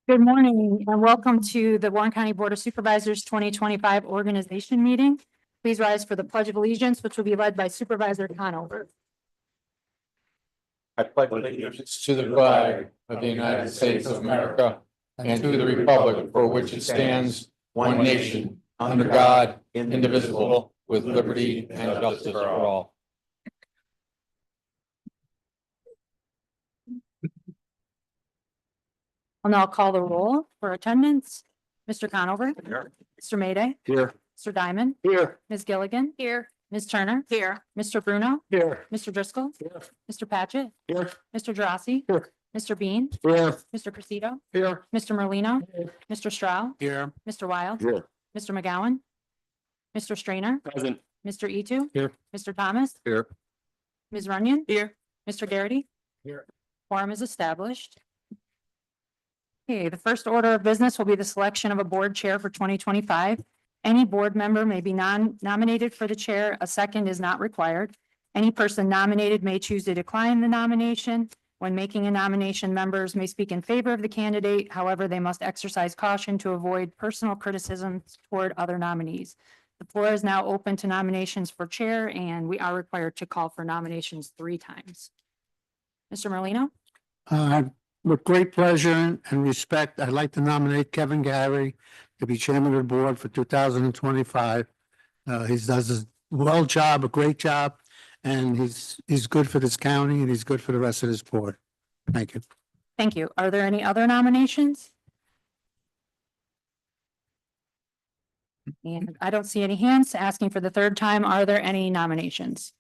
Good morning and welcome to the Warren County Board of Supervisors 2025 organization meeting. Please rise for the Pledge of Allegiance, which will be led by Supervisor Conover. I pledge allegiance to the flag of the United States of America and to the republic for which it stands, one nation, under God, indivisible, with liberty and justice for all. I'll now call the roll for attendance. Mr. Conover. Here. Mr. Mayday. Here. Mr. Diamond. Here. Ms. Gilligan. Here. Ms. Turner. Here. Mr. Bruno. Here. Mr. Driscoll. Here. Mr. Patchett. Here. Mr. Drossy. Here. Mr. Bean. Here. Mr. Cressito. Here. Mr. Merlino. Mr. Stroud. Here. Mr. Wild. Here. Mr. McGowan. Mr. Strainer. Present. Mr. Etu. Here. Mr. Thomas. Here. Ms. Runyon. Here. Mr. Garrity. Here. Quorum is established. Okay, the first order of business will be the selection of a board chair for 2025. Any board member may be nominated for the chair. A second is not required. Any person nominated may choose to decline the nomination. When making a nomination, members may speak in favor of the candidate. However, they must exercise caution to avoid personal criticisms toward other nominees. The floor is now open to nominations for chair, and we are required to call for nominations 3 times. Mr. Merlino? With great pleasure and respect, I'd like to nominate Kevin Gary to be chairman of the board for 2025. He does a job, a great job, and he's good for this county and he's good for the rest of this board. Thank you. Thank you. Are there any other nominations? And I don't see any hands asking for the 3rd time. Are there any nominations?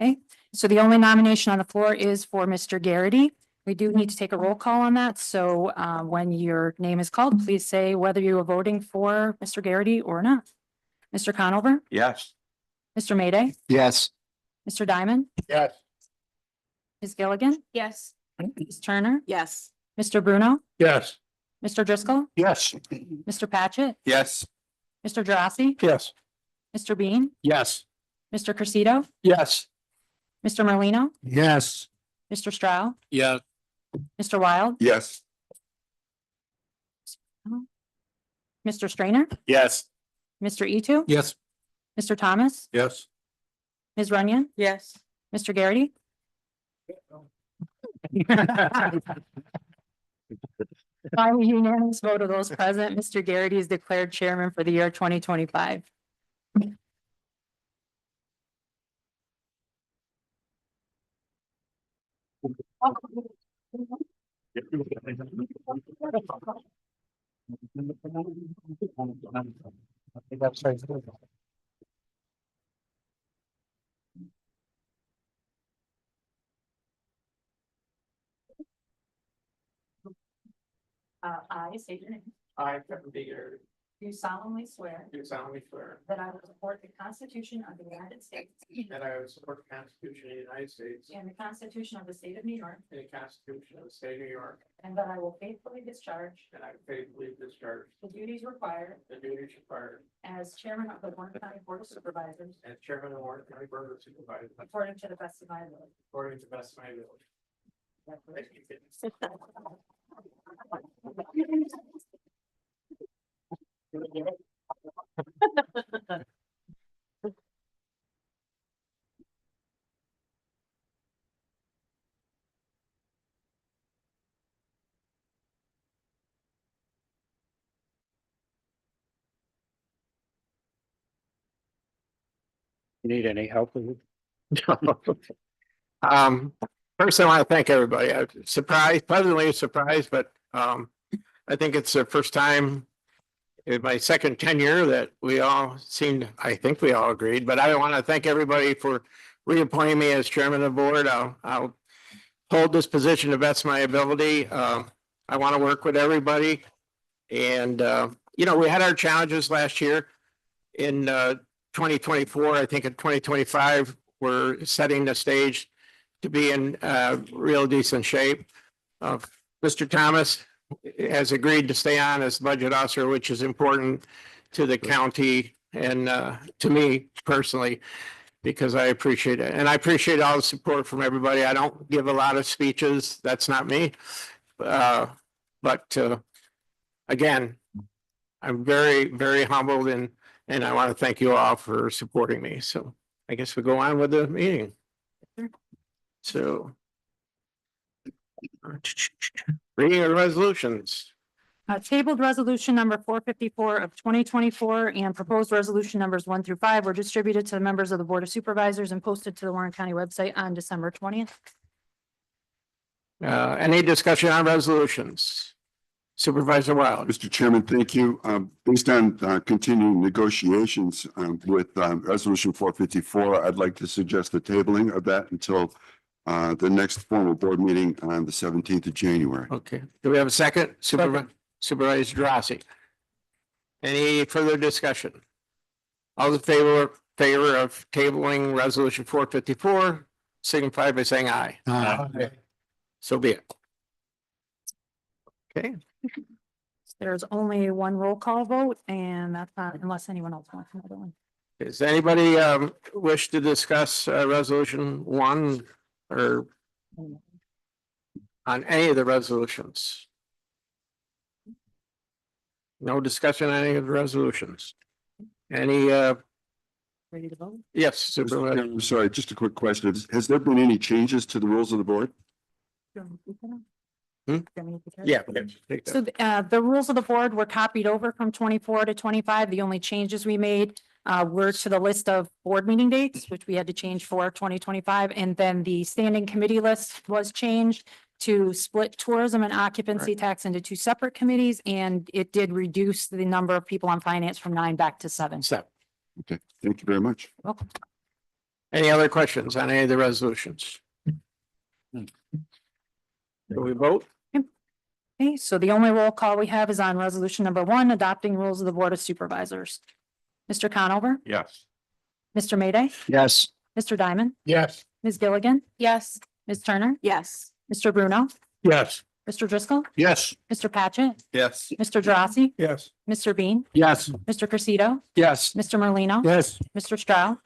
Okay, so the only nomination on the floor is for Mr. Garrity. We do need to take a roll call on that. So when your name is called, please say whether you are voting for Mr. Garrity or not. Mr. Conover? Yes. Mr. Mayday? Yes. Mr. Diamond? Yes. Ms. Gilligan? Yes. Ms. Turner? Yes. Mr. Bruno? Yes. Mr. Driscoll? Yes. Mr. Patchett? Yes. Mr. Drossy? Yes. Mr. Bean? Yes. Mr. Cressito? Yes. Mr. Merlino? Yes, Mr. Stroud? Yes. Mr. Wild? Yes. Mr. Strainer? Yes. Mr. Etu? Yes. Mr. Thomas? Yes. Ms. Runyon? Yes. Mr. Garrity? By a unanimous vote of those present, Mr. Garrity is declared chairman for the year 2025. I state your name. I, Kevin Beater, Do solemnly swear do solemnly swear that I will support the Constitution of the United States that I will support the Constitution of the United States and the Constitution of the State of New York, and the Constitution of the State of New York, and that I will faithfully discharge and I faithfully discharge the duties required the duties required as chairman of the Warren County Board of Supervisors as chairman of the Warren County Board of Supervisors according to the best of my ability. according to the best of my ability. Thank you. You need any help with it? First, I want to thank everybody. I'm surprised, pleasantly surprised, but I think it's the first time in my second tenure that we all seemed, I think we all agreed, but I want to thank everybody for reappointing me as chairman of the board. I'll hold this position to the best of my ability. I want to work with everybody. And, we had our challenges last year in 2024. I think in 2025, we're setting the stage to be in real decent shape. Mr. Thomas has agreed to stay on as budget officer, which is important to the county and to me personally. because I appreciate it. And I appreciate all the support from everybody. I don't give a lot of speeches. That's not me. But again, I'm very, very humbled and I want to thank you all for supporting me. So I guess we go on with the meeting. So. Reading of resolutions. Tabled resolution number 454 of 2024 and proposed resolution numbers 1 through 5 were distributed to the members of the Board of Supervisors and posted to the Warren County website on December 20th. Any discussion on resolutions? Supervisor Wild. Mr. Chairman, thank you. Based on continuing negotiations with Resolution 454, I'd like to suggest the tabling of that until the next formal board meeting on the 17th of January. Okay, do we have a second? Supervisor Drossy. Any further discussion? All in favor of tabling resolution 454, signify by saying aye. So be it. Okay, There's only one roll call vote and that's not unless anyone else wants another one. does anybody wish to discuss resolution 1 or on any of the resolutions? No discussion on any of the resolutions. Any Ready to vote? yes, Mr. Supervisor. Chairman, I'm sorry, just a quick question. Has there been any changes to the rules of the board? Yeah. So the rules of the board were copied over from 24 to 25. The only changes we made were to the list of board meeting dates, which we had to change for 2025. And then the standing committee list was changed to split tourism and occupancy tax into 2 separate committees. And it did reduce the number of people on finance from 9 back to 7. So, Okay, thank you very much. Welcome. any other questions on any of the resolutions? Do we vote? Okay, so the only roll call we have is on resolution number 1, adopting rules of the Board of Supervisors. Mr. Conover, Yes. Mr. Mayday, Yes. Mr. Diamond, Yes. Ms. Gilligan. Yes. Ms. Turner. Yes. Mr. Bruno, Yes. Mr. Driscoll, Yes. Mr. Patchit, Yes. Mr. Drossy, Yes. Mr. Bean, Yes. Mr. Cressida, Yes. Mr. Merlino, Yes. Mr. Stroud,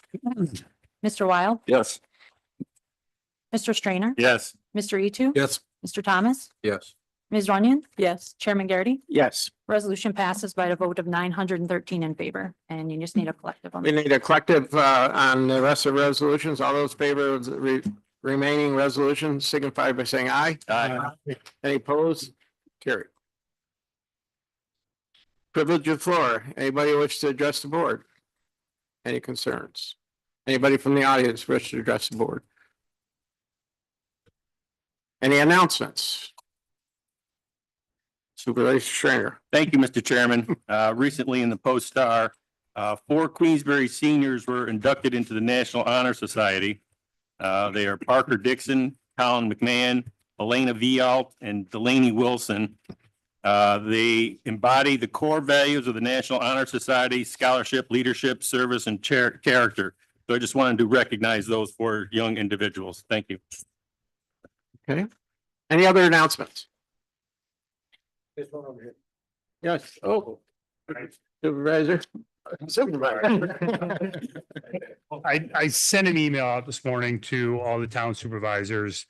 Mr. Wild, Yes. Mr. Strainer, Yes. Mr. Etu, Yes. Mr. Thomas, Yes. Ms. Runyon. Yes. Chairman Garrity. Yes, Resolution passes by a vote of 913 in favor, and you just need a collective on we that. need a collective on the rest of the resolutions. All those favor of the remaining resolutions signify by saying aye. Aye. Any opposed? Carry. Privilege of floor. Anybody wish to address the board? Any concerns? Anybody from the audience wish to address the board? Any announcements? Supervisor Stringer. Thank you, Mr. Chairman. Recently in the Post Star, 4 Queensbury seniors were inducted into the National Honor Society. They are Parker Dixon, Colin McMahon, Elena Vialt, and Delaney Wilson. They embody the core values of the National Honor Society: scholarship, leadership, service, and character. So I just wanted to recognize those 4 young individuals. Thank you. Okay. Any other announcements? This one over here. Yes. Oh. Supervisor. I sent an email out this morning to all the town supervisors,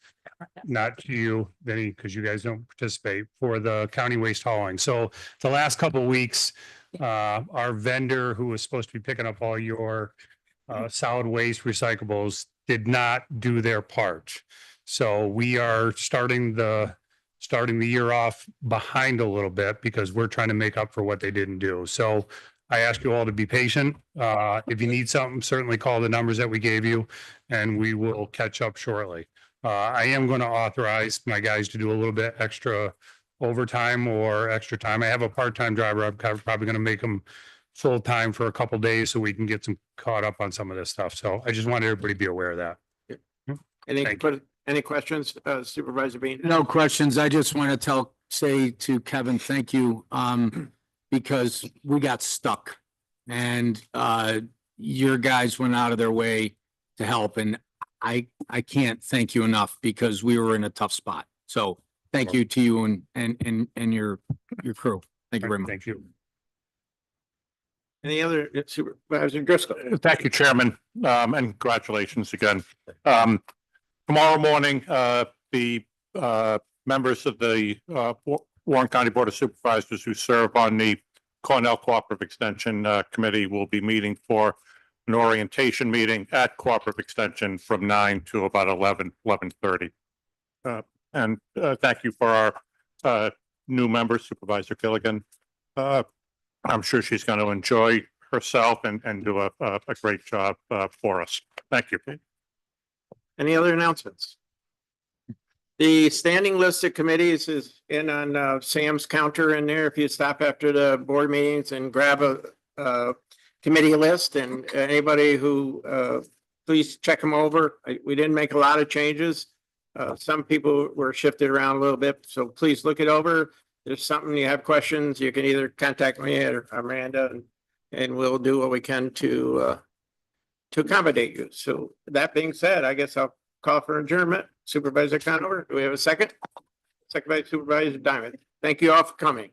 not to you, Vinny, because you guys don't participate, for the county waste hauling. So the last couple of weeks, our vendor who was supposed to be picking up all your solid waste recyclables did not do their part. So we are starting the year off behind a little bit because we're trying to make up for what they didn't do. So I ask you all to be patient. If you need something, certainly call the numbers that we gave you and we will catch up shortly. I am going to authorize my guys to do a little bit extra overtime or extra time. I have a part-time driver. I'm probably going to make them full-time for a couple days so we can get some caught up on some of this stuff. So I just wanted everybody to be aware of that. Thank Any questions, Supervisor Bean? No questions. I just want to say to Kevin, thank you, because we got stuck and, your guys went out of their way to help and I can't thank you enough because we were in a tough spot. So thank you to you and your crew. Thank you very much. Thank you. Any other Supervisor Driscoll? Thank you, Chairman, and congratulations again. Tomorrow morning, the members of the Warren County Board of Supervisors who serve on the Cornell Cooperative Extension Committee will be meeting for an orientation meeting at Cooperative Extension from 9 to about 11:30. And thank you for our new member, Supervisor Gilligan. I'm sure she's going to enjoy herself and do a great job for us. Thank you. Any other announcements? The standing list of committees is in on Sam's counter in there. If you stop after the board meetings and grab a committee list, and anybody who please check them over. We didn't make a lot of changes. Some people were shifted around a little bit, so please look it over. If there's something you have questions, you can either contact me or Amanda, and we'll do what we can to accommodate you. So that being said, I guess I'll call for adjournment. Supervisor Conover, do we have a second? Second by Supervisor Diamond. Thank you all for coming.